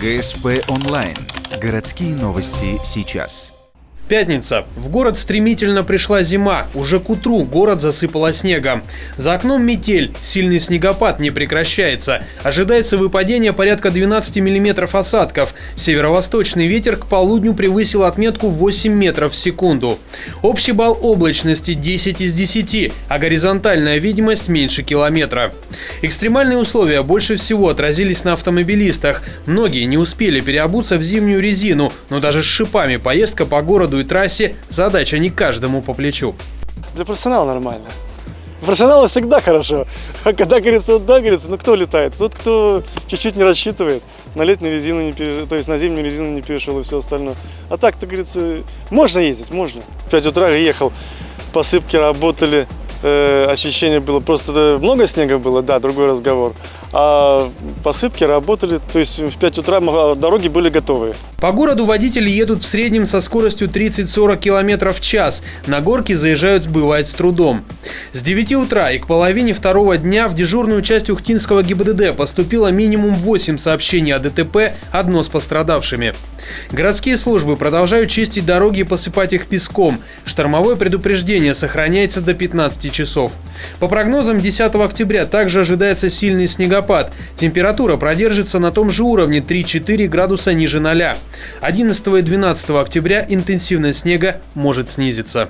ГСП онлайн. Городские новости сейчас. Пятница. В город стремительно пришла зима. Уже к утру город засыпало снегом. За окном метель. Сильный снегопад не прекращается. Ожидается выпадение порядка 12 миллиметров осадков. Северо-восточный ветер к полудню превысил отметку 8 метров в секунду. Общий балл облачности 10 из 10, а горизонтальная видимость меньше километра. Экстремальные условия больше всего отразились на автомобилистах. Многие не успели переобуться в зимнюю резину, но даже с шипами поездка по городу и трассе задача не каждому по плечу. Для профессионала нормально. Профессионалу всегда хорошо. А когда, говорится, вот да, говорится, ну кто летает? Тот, кто чуть-чуть не рассчитывает, на летнюю резину не перешел, то есть на зимнюю резину не перешел и все остальное. А так-то, говорится, можно ездить, можно. В 5 утра ехал, посыпки работали, ощущение было, просто много снега было, да, другой разговор. А посыпки работали, то есть в 5 утра дороги были готовые. По городу водители едут в среднем со скоростью 30-40 км в час. На горки заезжают, бывает, с трудом. С 9 утра и к половине второго дня в дежурную часть Ухтинского ГИБДД поступило минимум 8 сообщений о ДТП, одно с пострадавшими. Городские службы продолжают чистить дороги и посыпать их песком. Штормовое предупреждение сохраняется до 15 часов. По прогнозам, 10 октября также ожидается сильный снегопад. Температура продержится на том же уровне 3-4 градуса ниже 0. 11 и 12 октября интенсивность снега может снизиться.